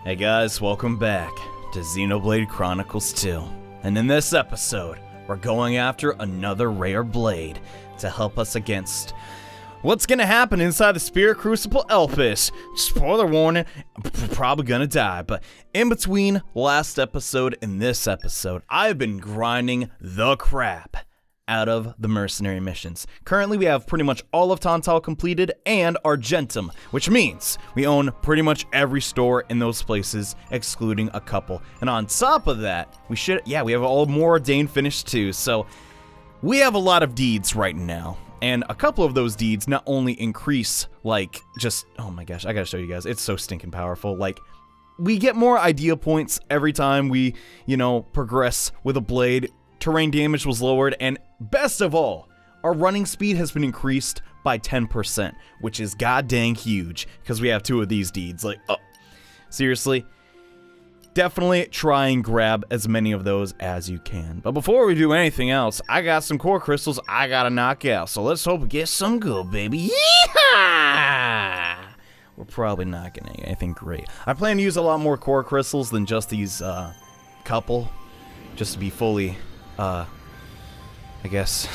Hey guys, welcome back to Xenoblade Chronicles 2. And in this episode, we're going after another rare blade to help us against what's gonna happen inside the Spirit Crucible Elpis. Spoiler warning, I'm probably gonna die, but in between last episode and this episode, I've been grinding the crap out of the mercenary missions. Currently, we have pretty much all of Tantal completed and Argentum, which means we own pretty much every store in those places, excluding a couple. And on top of that, we have all more ordained finished too, so we have a lot of deeds right now. And a couple of those deeds not only increase, oh my gosh, I gotta show you guys, it's so stinking powerful. We get more idea points every time we, progress with a blade. Terrain damage was lowered, and best of all, our running speed has been increased by 10%, which is goddamn huge, because we have two of these deeds. Seriously, definitely try and grab as many of those as you can. But before we do anything else, I got some core crystals I gotta knock out, so let's hope we get some good, baby. Yeehaw! We're probably not gonna get anything great. I plan to use a lot more core crystals than just these, couple, just to be fully I guess,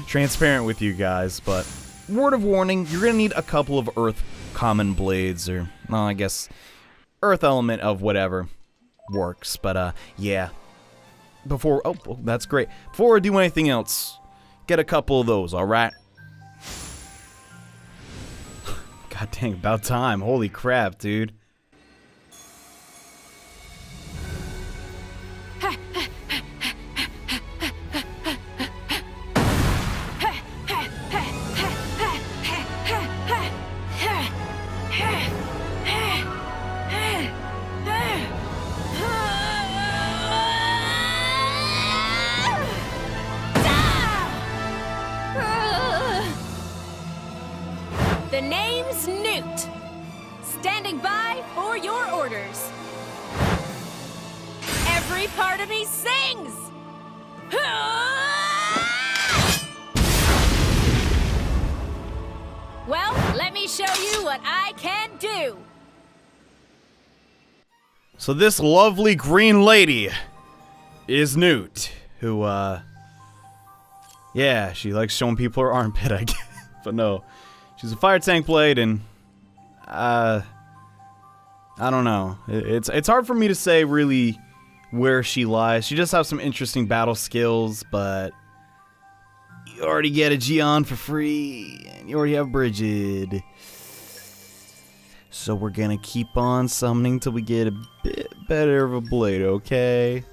transparent with you guys, but word of warning, you're gonna need a couple of earth common blades, or, well, I guess, earth element of whatever works, but, yeah. Oh, that's great. Before we do anything else, get a couple of those, alright? God dang, about time. Holy crap, dude. The name's Newt. Standing by for your orders. Every part of me sings! Well, let me show you what I can do. So this lovely green lady is Newt, who, yeah, she likes showing people her armpit, I guess, but no. She's a fire tank blade, and, I don't know. It's hard for me to say, really, where she lies. She just has some interesting battle skills, but you already get a Gion for free, and you already have Brigid. So we're gonna keep on summoning till we get a bit better of a blade, okay?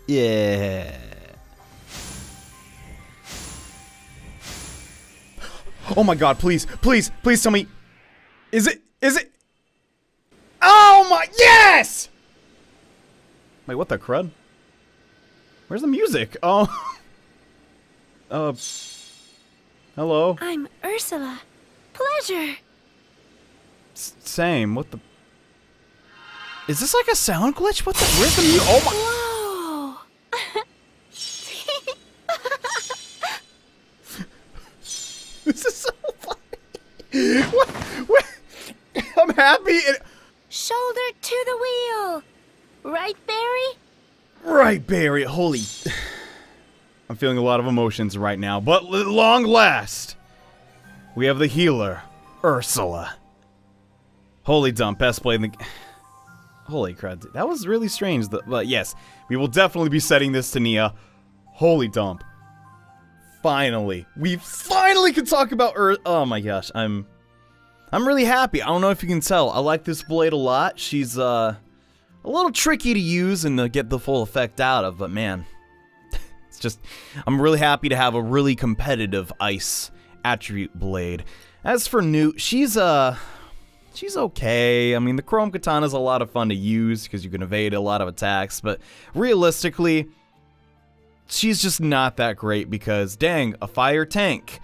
Yeah. Oh my god, please tell me. Is it? Oh my, yes! Wait, what the crud? Where's the music? Oh. Hello? I'm Ursula. Pleasure. Same, what the? Is this like a sound glitch? What the, where's the music? Oh my. Whoa. This is so funny. What? I'm happy. Shoulder to the wheel. Right, Barry? Right, Barry. Holy. I'm feeling a lot of emotions right now, but at long last, we have the healer, Ursula. Holy dump, best blade in the... Holy crud. That was really strange, but yes, we will definitely be setting this to Nia. Holy dump. Finally. We finally can talk about oh my gosh, I'm really happy. I don't know if you can tell. I like this blade a lot. She's a little tricky to use and to get the full effect out of, but man, it's just, I'm really happy to have a really competitive ice attribute blade. As for Newt, she's okay. I mean, the Chrome Katana is a lot of fun to use because you can evade a lot of attacks, but realistically, she's just not that great because, dang, a fire tank.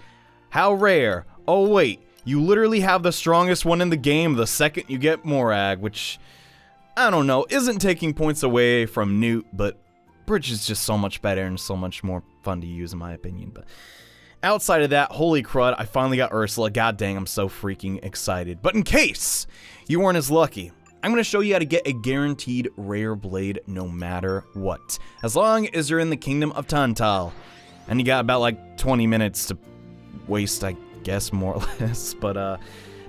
How rare. Oh, wait. You literally have the strongest one in the game the second you get Morag, which, I don't know, isn't taking points away from Newt, but Bridge is just so much better and so much more fun to use in my opinion. But outside of that, holy crud, I finally got Ursula. God dang, I'm so freaking excited. But in case you weren't as lucky, I'm going to show you how to get a guaranteed rare blade no matter what, as long as you're in the Kingdom of Tantal. And you got about like 20 minutes to waste, I guess, more or less. But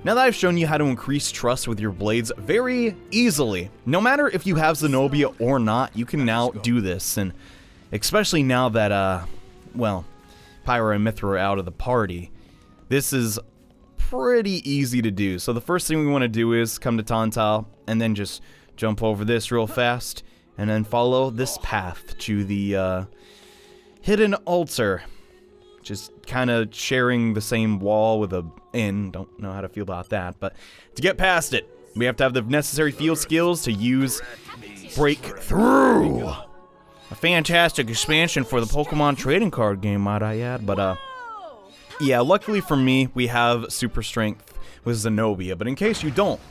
now that I've shown you how to increase trust with your blades very easily, no matter if you have Zenobia or not, you can now do this. And especially now that, well, Pyra and Mithra are out of the party, this is pretty easy to do. So the first thing we want to do is come to Tantal and then just jump over this real fast and then follow this path to the hidden altar, just kind of sharing the same wall with a inn. Don't know how to feel about that, but to get past it, we have to have the necessary field skills to use Breakthrough. A fantastic expansion for the Pokemon trading card game, might I add, but yeah, luckily for me, we have super strength with Zenobia, but in case you don't,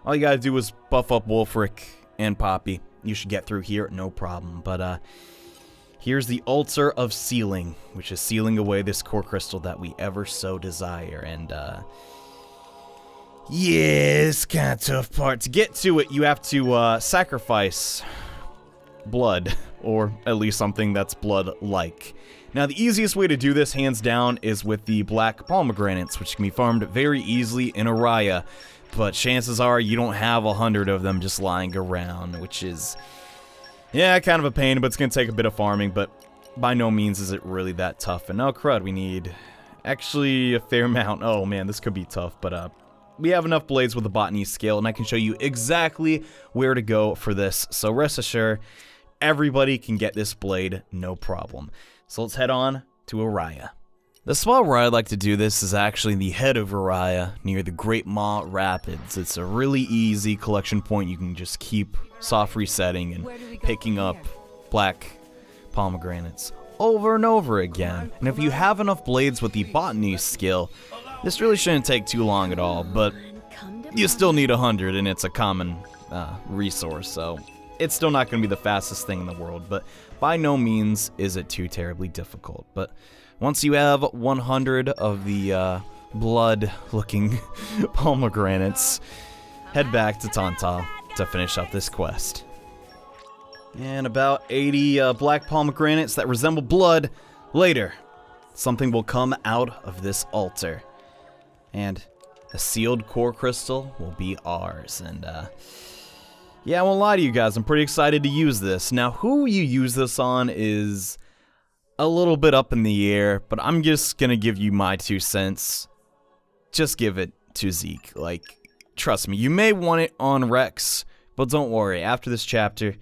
all you gotta do is buff up Wulfric and Poppy. You should get through here, no problem. But here's the Altar of Sealing, which is sealing away this core crystal that we ever so desire. And yeah, it's kind of tough part. To get to it, you have to sacrifice blood, or at least something that's blood-like. Now, the easiest way to do this, hands down, is with the black pomegranates, which can be farmed very easily in Araya, but chances are you don't have 100 of them just lying around, which is, yeah, kind of a pain, but it's going to take a bit of farming, but by no means is it really that tough. And now, crud, we need actually a fair amount. Oh, man, this could be tough, but we have enough blades with the botany scale, and I can show you exactly where to go for this, so rest assured, everybody can get this blade, no problem. So let's head on to Araya. The spot where I'd like to do this is actually the head of Araya, near the Great Maw Rapids. It's a really easy collection point. You can just keep soft resetting and picking up black pomegranates over and over again. And if you have enough blades with the botany skill, this really shouldn't take too long at all, but you still need 100, and it's a common resource, so it's still not going to be the fastest thing in the world, but by no means is it too terribly difficult. But once you have 100 of the blood-looking pomegranates, head back to Tantal to finish up this quest. And about 80 black pomegranates that resemble blood later, something will come out of this altar, and a sealed core crystal will be ours. And yeah, I won't lie to you guys, I'm pretty excited to use this. Now, who you use this on is a little bit up in the air, but I'm just gonna give you my 2 cents. Just give it to Zeke. Like, trust me, you may want it on Rex, but don't worry, after this chapter,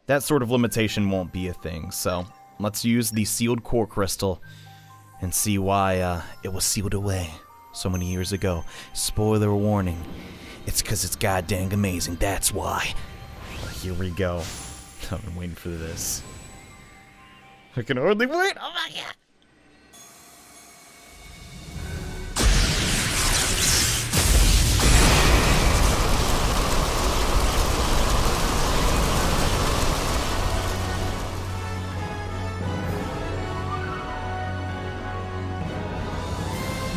that sort of limitation won't be a thing. So, let's use the sealed core crystal and see why it was sealed away so many years ago. Spoiler warning. It's because it's goddamn amazing, that's why. Here we go. I've been waiting for this. I can hardly wait, oh my god!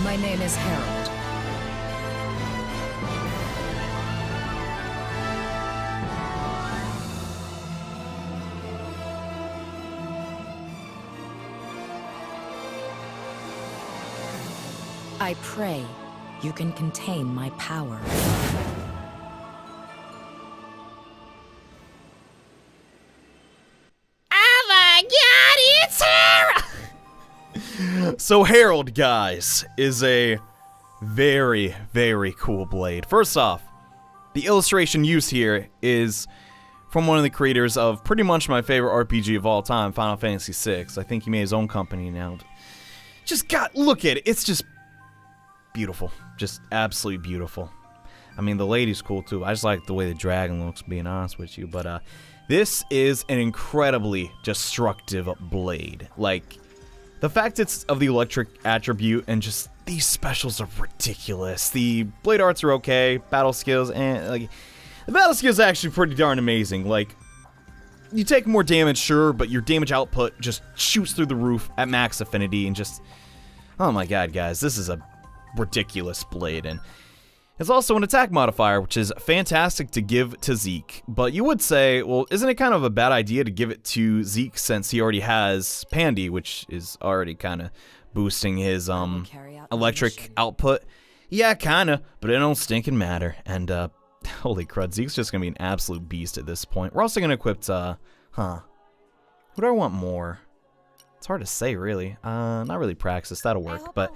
My name is Herald. I pray you can contain my power. Oh my god, it's Herald! So Herald, guys, is a very, very cool blade. First off, the illustration used here is from one of the creators of pretty much my favorite RPG of all time, Final Fantasy VI. I think he made his own company now. Look at it. It's just beautiful. Just absolutely beautiful. I mean, the lady's cool too. I just like the way the dragon looks, being honest with you. But this is an incredibly destructive blade. Like, the fact it's of the electric attribute and just these specials are ridiculous. The blade arts are okay, battle skills, and like, the battle skills are actually pretty darn amazing. Like, you take more damage, sure, but your damage output just shoots through the roof at max affinity and just, oh my god, guys, this is a ridiculous blade. And It's also an attack modifier, which is fantastic to give to Zeke. But you would say, well, isn't it kind of a bad idea to give it to Zeke since he already has Pandy, which is already kind of boosting his electric output? Yeah, kind of, but it don't stinking matter. And holy crud, Zeke's just going to be an absolute beast at this point. We're also going to equip, who do I want more? It's hard to say, really. Not really Praxis, that'll work, but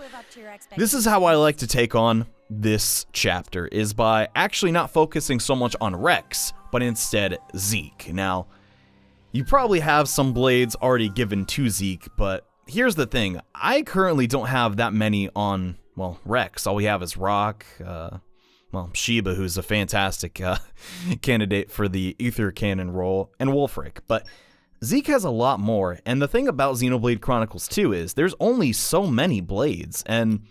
this is how I like to take on this chapter, is by actually not focusing so much on Rex, but instead Zeke. Now, you probably have some blades already given to Zeke, but here's the thing. I currently don't have that many on, well, Rex. All we have is Rock, well, Sheba, who's a fantastic candidate for the Ether Cannon role, and Wulfric, but Zeke has a lot more, and the thing about Xenoblade Chronicles 2 is there's only so many blades, and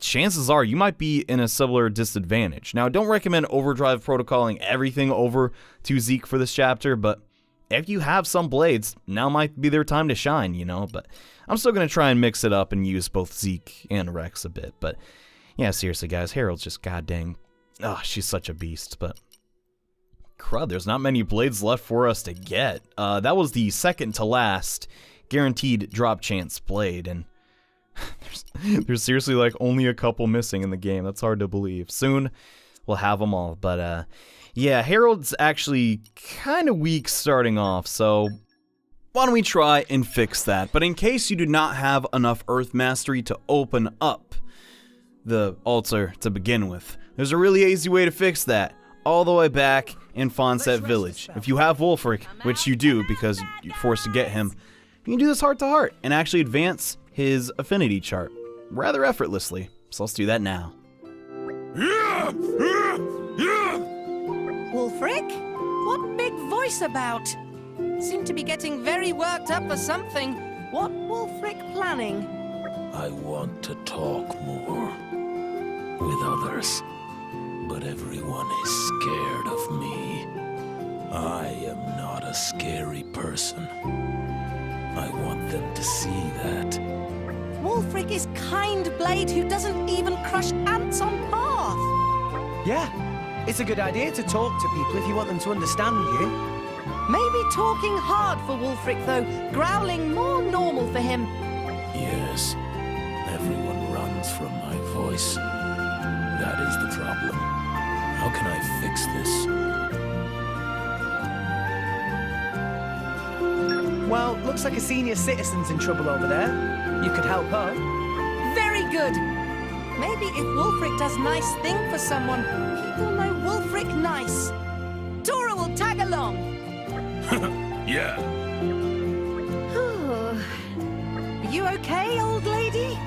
chances are you might be in a similar disadvantage. Now, I don't recommend overdrive protocoling everything over to Zeke for this chapter, but if you have some blades, now might be their time to shine, you know, but I'm still going to try and mix it up and use both Zeke and Rex a bit, but yeah, seriously, guys, Herald's just goddamn, she's such a beast, but crud, there's not many blades left for us to get. That was the second to last guaranteed drop chance blade, and there's seriously like only a couple missing in the game. That's hard to believe. Soon we'll have them all, but yeah, Herald's actually kind of weak starting off, so why don't we try and fix that? But in case you do not have enough Earth Mastery to open up the altar to begin with, there's a really easy way to fix that. All the way back in Fonset Village. If you have Wulfric, which you do because you're forced to get him, you can do this heart to heart and actually advance his affinity chart rather effortlessly. So let's do that now. Wulfric? What big voice about? Seem to be getting very worked up for something. What Wulfric planning? I want to talk more with others. But everyone is scared of me. I am not a scary person. I want them to see that. Wulfric is kind blade who doesn't even crush ants on path. Yeah, it's a good idea to talk to people if you want them to understand you. Maybe talking hard for Wulfric though, growling more normal for him. Yes, everyone runs from my voice. That is the problem. How can I fix this? Well, looks like a senior citizen's in trouble over there. You could help her. Very good. Maybe if Wulfric does nice thing for someone, people know Wulfric nice. Dora will tag along. Yeah. Are you okay, old lady?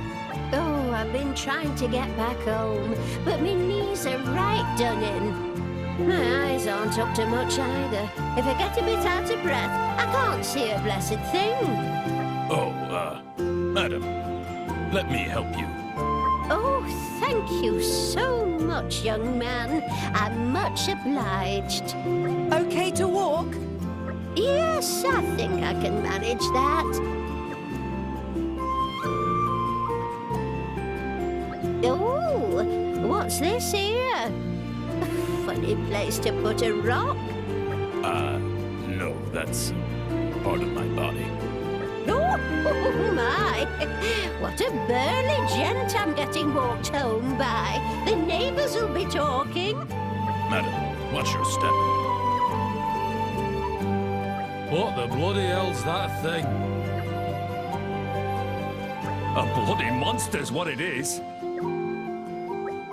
Oh, I've been trying to get back home, but my knees are right done in. My eyes aren't up to much either. If I get a bit out of breath, I can't see a blessed thing. Oh, madam, let me help you. Oh, thank you so much, young man. I'm much obliged. Okay to walk? Yes, I think I can manage that. Oh, what's this here? Funny place to put a rock. No, that's part of my body. Oh, my. What a burly gent I'm getting walked home by. The neighbors will be talking. Madam, watch your step. What the bloody hell's that thing? A bloody monster's what it is.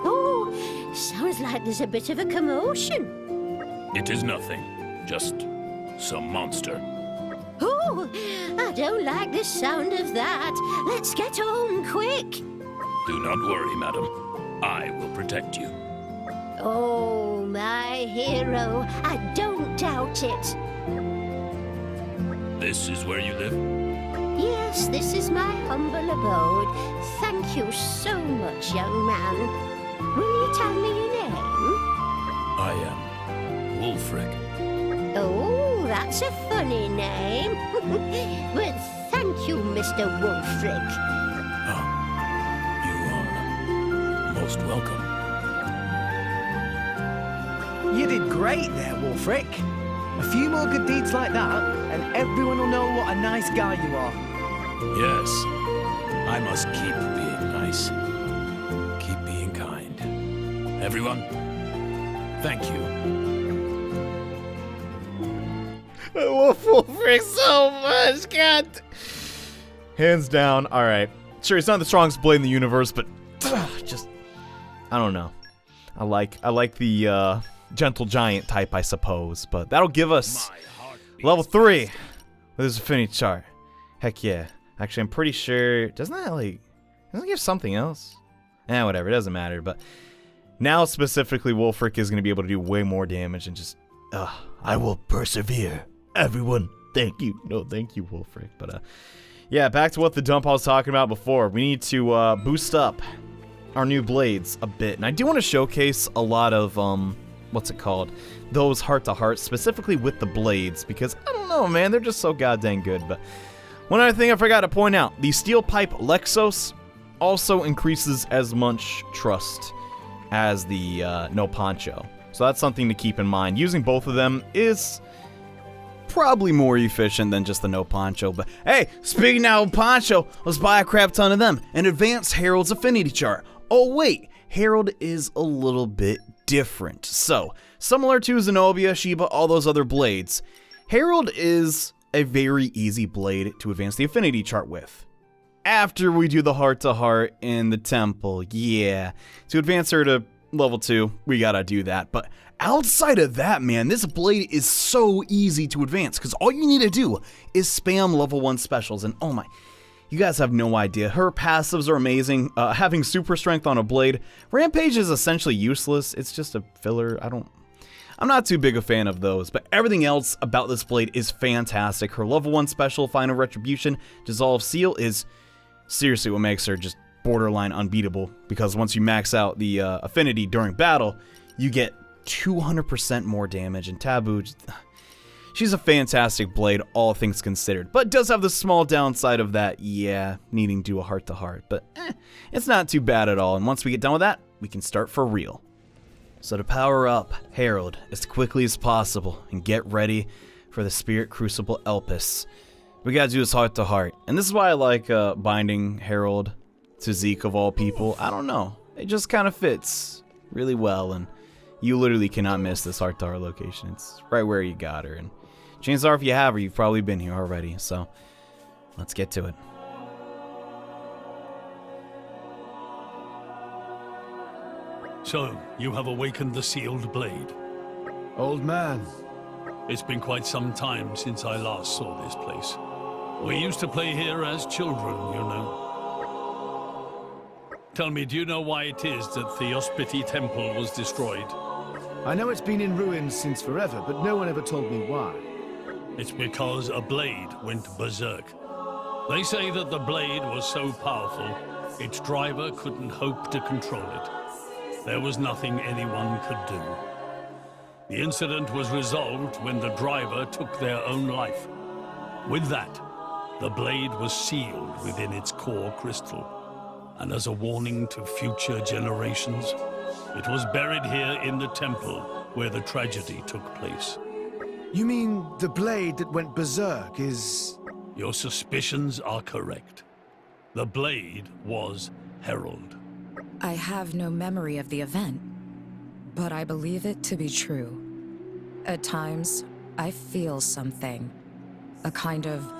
Oh, sounds like there's a bit of a commotion. It is nothing. Just some monster. Oh, I don't like the sound of that. Let's get home quick. Do not worry, madam. I will protect you. Oh, my hero. I don't doubt it. This is where you live? Yes, this is my humble abode. Thank you so much, young man. Will you tell me your name? I am Wulfric. Oh, that's a funny name. But thank you, Mr. Wulfric. You are most welcome. You did great there, Wulfric. A few more good deeds like that, and everyone will know what a nice guy you are. Yes, I must keep being nice. Keep being kind. Everyone, thank you. I love Wulfric so much, God. Hands down. All right. Sure, he's not the strongest blade in the universe, but just, I don't know. I like the gentle giant type, I suppose. But that'll give us level 3 with his affinity chart. Heck yeah. Actually, I'm pretty sure. Doesn't it give something else? Whatever. It doesn't matter. But now specifically, Wulfric is going to be able to do way more damage and just. I will persevere. Everyone, thank you. No, thank you, Wulfric. But yeah, back to what the dump I was talking about before. We need to boost up our new blades a bit, and I do want to showcase a lot of what's it called? Those heart-to-heart, specifically with the blades, because I don't know, man, they're just so goddamn good. But one other thing I forgot to point out: the steel pipe Lexos also increases as much trust as the no poncho. So that's something to keep in mind. Using both of them is probably more efficient than just the no poncho. But hey, speaking now of poncho, let's buy a crap ton of them and advance Herald's affinity chart. Oh wait, Herald is a little bit different. So, similar to Zenobia, Sheba, all those other blades, Herald is a very easy blade to advance the affinity chart with. After we do the heart-to-heart in the temple, yeah. To advance her to level 2, we gotta do that. But outside of that, man, this blade is so easy to advance because all you need to do is spam level 1 specials. And oh my, you guys have no idea. Her passives are amazing. Having super strength on a blade. Rampage is essentially useless. It's just a filler. I'm not too big a fan of those, but everything else about this blade is fantastic. Her level 1 special, Final Retribution, Dissolve Seal, is seriously what makes her just borderline unbeatable, because once you max out the affinity during battle, you get 200% more damage, and Taboo, she's a fantastic blade, all things considered, but does have the small downside of that, yeah, needing to do a heart-to-heart, but it's not too bad at all, and once we get done with that, we can start for real. So to power up Herald as quickly as possible and get ready for the Spirit Crucible Elpis, we gotta do this heart-to-heart, and this is why I like binding Herald to Zeke of all people. I don't know, it just kind of fits really well, and you literally cannot miss this heart-to-heart location. It's right where you got her, and chances are if you have her, you've probably been here already, so let's get to it. So, you have awakened the sealed blade. Old man. It's been quite some time since I last saw this place. We used to play here as children, you know. Tell me, do you know why it is that the Ospiti Temple was destroyed? I know it's been in ruins since forever, but no one ever told me why. It's because a blade went berserk. They say that the blade was so powerful, its driver couldn't hope to control it. There was nothing anyone could do. The incident was resolved when the driver took their own life. With that, the blade was sealed within its core crystal. And as a warning to future generations, it was buried here in the temple where the tragedy took place. You mean the blade that went berserk is... Your suspicions are correct. The blade was Herald. I have no memory of the event, but I believe it to be true. At times, I feel something. A kind of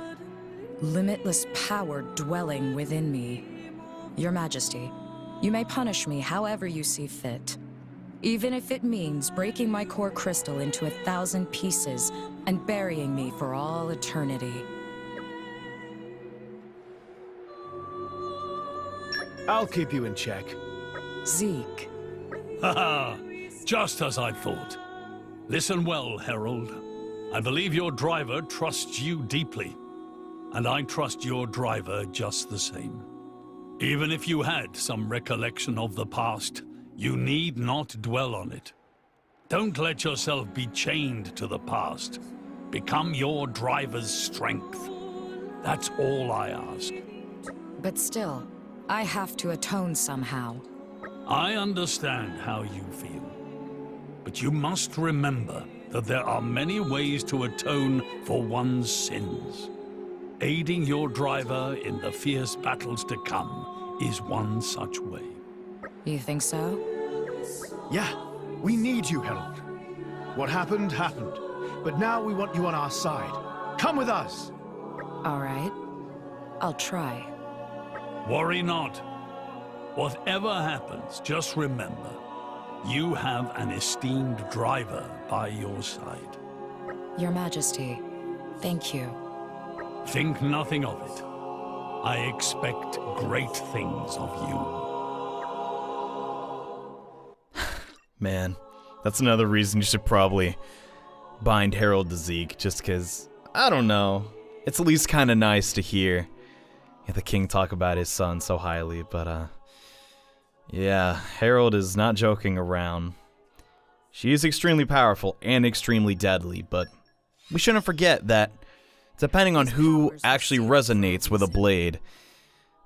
limitless power dwelling within me. Your Majesty, you may punish me however you see fit. Even if it means breaking my core crystal into 1,000 pieces and burying me for all eternity. I'll keep you in check. Zeke. Haha, just as I thought. Listen well, Herald. I believe your driver trusts you deeply, and I trust your driver just the same. Even if you had some recollection of the past, you need not dwell on it. Don't let yourself be chained to the past. Become your driver's strength. That's all I ask. But still, I have to atone somehow. I understand how you feel. But you must remember that there are many ways to atone for one's sins. Aiding your driver in the fierce battles to come is one such way. You think so? Yeah, we need you, Herald. What happened, happened. But now we want you on our side. Come with us! All right. I'll try. Worry not. Whatever happens, just remember, you have an esteemed driver by your side. Your Majesty, thank you. Think nothing of it. I expect great things of you. Man, that's another reason you should probably bind Herald to Zeke, just because, I don't know, it's at least kind of nice to hear the king talk about his son so highly, but, yeah, Herald is not joking around. She is extremely powerful and extremely deadly, but we shouldn't forget that depending on who actually resonates with a blade,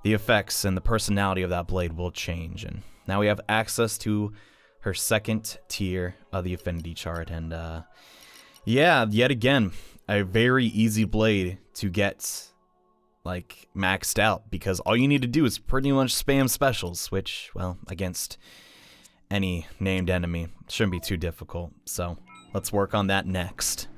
the effects and the personality of that blade will change. And now we have access to her second tier of the affinity chart, and yeah, yet again, a very easy blade to get like maxed out, because all you need to do is pretty much spam specials, which, well, against any named enemy shouldn't be too difficult. So let's work on that next.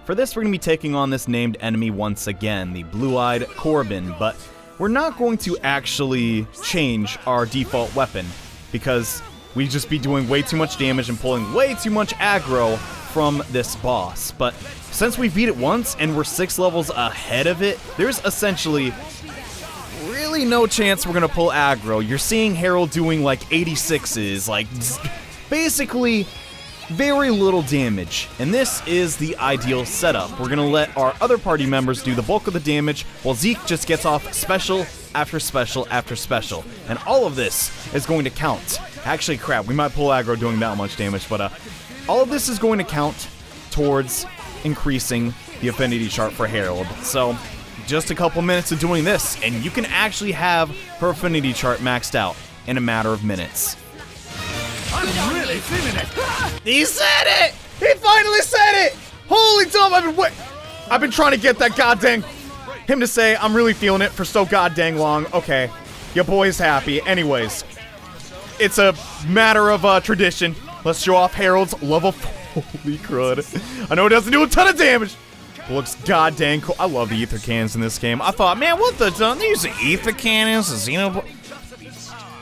For this, we're going to be taking on this named enemy once again, the Blue-Eyed Corbin, but we're not going to actually change our default weapon, because we'd just be doing way too much damage and pulling way too much aggro from this boss. But since we beat it once and we're 6 levels ahead of it, there's essentially really no chance we're going to pull aggro. You're seeing Herald doing like 86s, like basically very little damage, and this is the ideal setup. We're gonna let our other party members do the bulk of the damage, while Zeke just gets off special after special after special, and all of this is going to count. Actually, crap, we might pull aggro doing that much damage, but all of this is going to count towards increasing the affinity chart for Herald. So just a couple minutes of doing this, and you can actually have her affinity chart maxed out in a matter of minutes. I'm really feeling it! He said it! He finally said it! Holy dump! I've been trying to get that goddamn him to say I'm really feeling it for so goddamn long. Okay, your boy's happy. Anyways, it's a matter of tradition. Let's show off Herald's level. Holy crud! I know it doesn't do a ton of damage. But looks goddamn cool. I love the ether cannons in this game. I thought, man, what the? They use the ether cannons, the Xenoblade.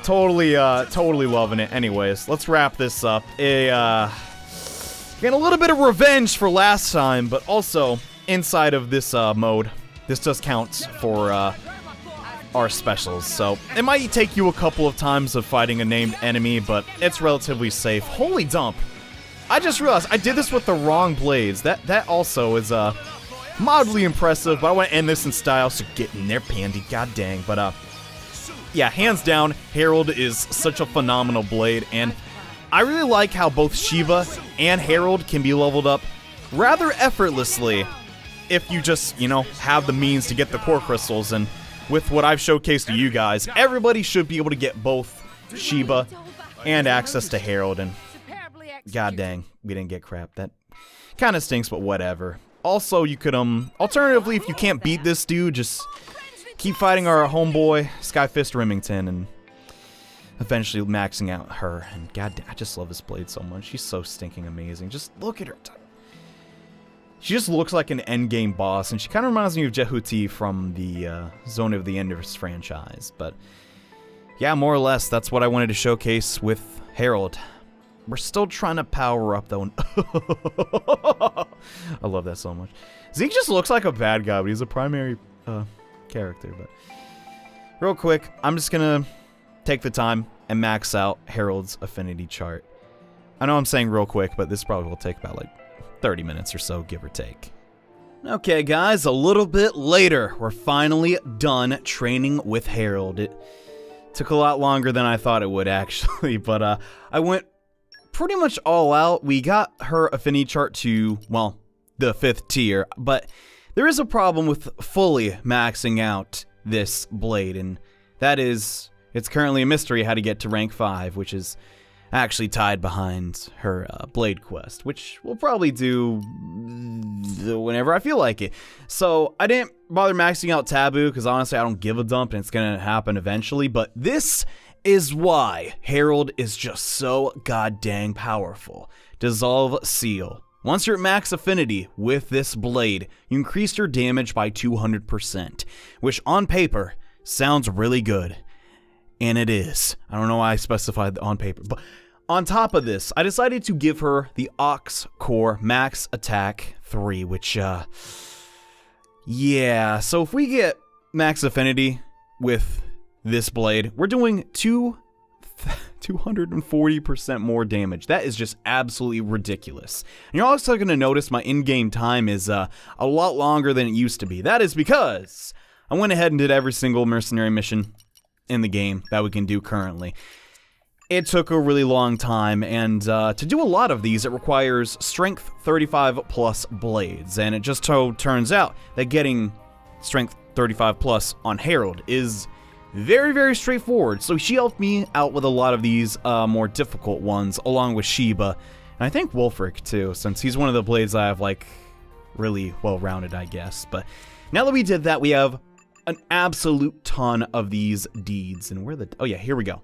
Totally loving it. Anyways, let's wrap this up. Getting a little bit of revenge for last time, but also inside of this mode, this does count for our specials. So it might take you a couple of times of fighting a named enemy, but it's relatively safe. Holy dump! I just realized I did this with the wrong blades. That also is mildly impressive, but I want to end this in style. So get in there, Pandy. God dang, but yeah, hands down, Herald is such a phenomenal blade, and I really like how both Shiva and Herald can be leveled up rather effortlessly if you just, you know, have the means to get the core crystals. And with what I've showcased to you guys, everybody should be able to get both Shiva and access to Herald, and god dang, we didn't get crap. That kind of stinks, but whatever. Also, you could, alternatively, if you can't beat this dude, just keep fighting our homeboy, Skyfist Remington, and eventually maxing out her. And god damn, I just love this blade so much. She's so stinking amazing. Just look at her. She just looks like an endgame boss, and she kind of reminds me of Jehuti from the Zone of the Enders franchise. But yeah, more or less, that's what I wanted to showcase with Herald. We're still trying to power up, though. I love that so much. Zeke just looks like a bad guy, but he's a primary character. But real quick, I'm just gonna take the time and max out Herald's affinity chart. I know I'm saying real quick, but this probably will take about like 30 minutes or so, give or take. Okay, guys, a little bit later, we're finally done training with Herald. It took a lot longer than I thought it would, actually, but I went pretty much all out. We got her affinity chart to, well, the 5th tier, but there is a problem with fully maxing out this blade, and that is, it's currently a mystery how to get to rank 5, which is actually tied behind her blade quest, which we'll probably do whenever I feel like it. So I didn't bother maxing out Taboo because honestly I don't give a dump and it's gonna happen eventually, but this is why Herald is just so goddamn powerful. Dissolve Seal. Once you're at max affinity with this blade, you increase your damage by 200%, which on paper sounds really good. And it is. I don't know why I specified on paper, but on top of this, I decided to give her the Ox Core Max Attack 3, which, yeah, so if we get max affinity with this blade, we're doing 240% more damage. That is just absolutely ridiculous. And you're also going to notice my in-game time is a lot longer than it used to be. That is because I went ahead and did every single mercenary mission in the game that we can do currently. It took a really long time, and to do a lot of these, it requires strength 35 plus blades, and it just so turns out that getting strength 35 plus on Herald is very, very straightforward. So she helped me out with a lot of these more difficult ones, along with Sheba, and I think Wulfric too, since he's one of the blades I have like really well-rounded, I guess. But now that we did that, we have an absolute ton of these deeds, and oh yeah, here we go.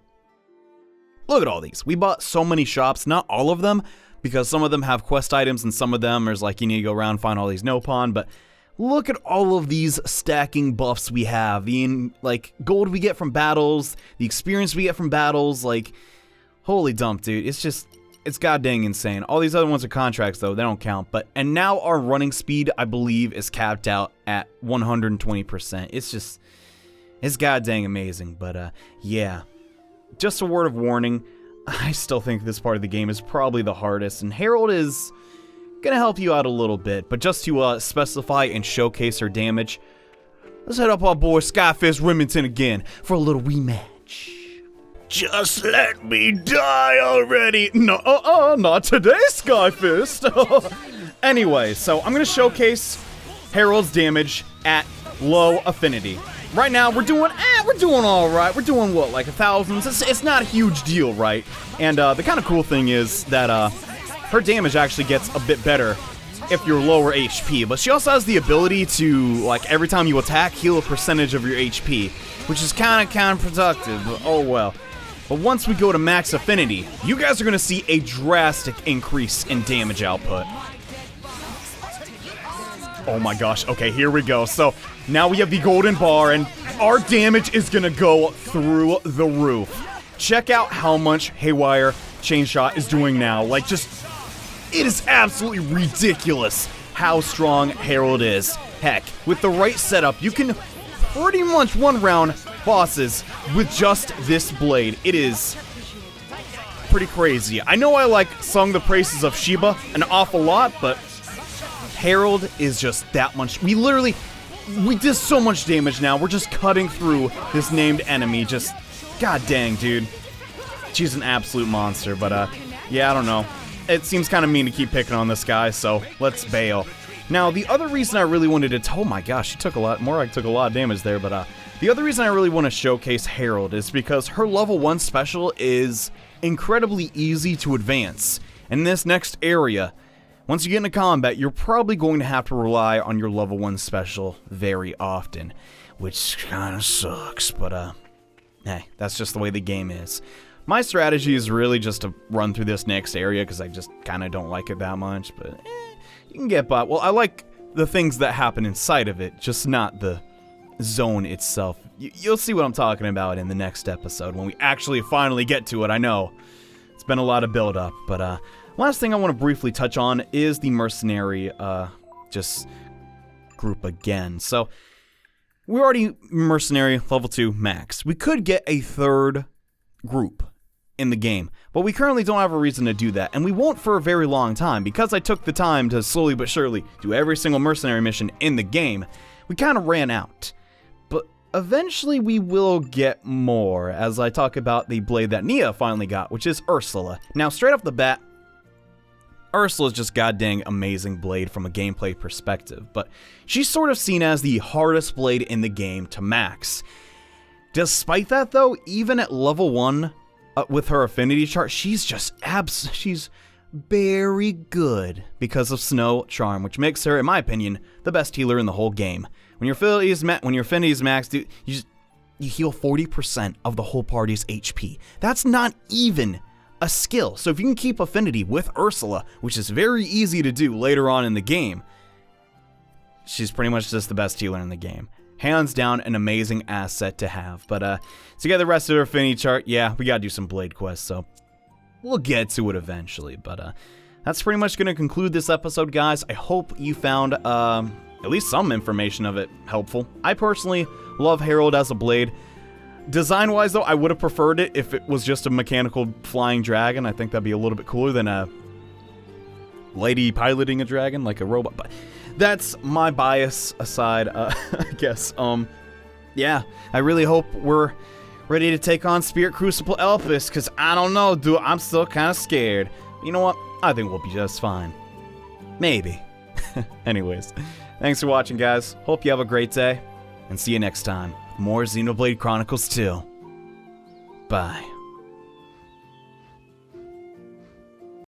Look at all these. We bought so many shops, not all of them, because some of them have quest items and some of them there's like you need to go around and find all these Nopon, but look at all of these stacking buffs we have. The like gold we get from battles, the experience we get from battles, like holy dump, dude. It's goddamn insane. All these other ones are contracts though, they don't count. And now our running speed, I believe, is capped out at 120%. It's goddamn amazing. But yeah. Just a word of warning, I still think this part of the game is probably the hardest, and Herald is gonna help you out a little bit, but just to specify and showcase her damage, let's head up our boy Skyfist Remington again for a little rematch. Just let me die already! No, not today, Skyfist! Anyway, so I'm gonna showcase Herald's damage at low affinity. Right now, we're doing alright. We're doing what, like 1,000? It's not a huge deal, right? And the kind of cool thing is that her damage actually gets a bit better if you're lower HP, but she also has the ability to, like, every time you attack, heal a percentage of your HP, which is kind of counterproductive, but oh well. But once we go to max affinity, you guys are going to see a drastic increase in damage output. Oh my gosh, okay, here we go. So, now we have the golden bar, and our damage is gonna go through the roof. Check out how much Haywire Chain Shot is doing now. Like, just, it is absolutely ridiculous how strong Herald is. Heck, with the right setup, you can pretty much one-round bosses with just this blade. It is pretty crazy. I know I, like, sung the praises of Sheba an awful lot, but Herald is just that much. We did so much damage now. We're just cutting through this named enemy. Just, god dang, dude. She's an absolute monster, but, yeah, I don't know. It seems kind of mean to keep picking on this guy, so let's bail. Now, the other reason I really wanted to... Oh my gosh, she took a lot... Morak took a lot of damage there, but, the other reason I really want to showcase Herald is because her level 1 special is incredibly easy to advance. In this next area, once you get into combat, you're probably going to have to rely on your level 1 special very often, which kind of sucks, but, hey, that's just the way the game is. My strategy is really just to run through this next area, because I just kind of don't like it that much, but, you can get by. Well, I like the things that happen inside of it, just not the zone itself. You'll see what I'm talking about in the next episode, when we actually finally get to it, I know. It's been a lot of build-up, but, last thing I want to briefly touch on is the mercenary, just group again. So, we're already mercenary level 2 max. We could get a third group in the game, but we currently don't have a reason to do that, and we won't for a very long time, because I took the time to slowly but surely do every single mercenary mission in the game. We kind of ran out. But eventually we will get more, as I talk about the blade that Nia finally got, which is Ursula. Now, straight off the bat, Ursula's just goddamn amazing blade from a gameplay perspective, but she's sort of seen as the hardest blade in the game to max. Despite that though, even at level 1, with her affinity chart, she's just she's very good because of Snow Charm, which makes her, in my opinion, the best healer in the whole game. When your affinity is maxed, dude, you heal 40% of the whole party's HP. That's not even a skill. So if you can keep affinity with Ursula, which is very easy to do later on in the game, she's pretty much just the best healer in the game. Hands down, an amazing asset to have. But to get the rest of her affinity chart, yeah, we gotta do some Blade quests, so we'll get to it eventually. But that's pretty much gonna conclude this episode, guys. I hope you found at least some information of it helpful. I personally love Herald as a blade. Design-wise, though, I would have preferred it if it was just a mechanical flying dragon. I think that'd be a little bit cooler than a lady piloting a dragon like a robot. But that's my bias aside, I guess. Yeah, I really hope we're ready to take on Spirit Crucible Elpis, because I don't know, dude, I'm still kind of scared. You know what? I think we'll be just fine. Maybe. Anyways, thanks for watching, guys. Hope you have a great day, and see you next time. More Xenoblade Chronicles 2. Bye.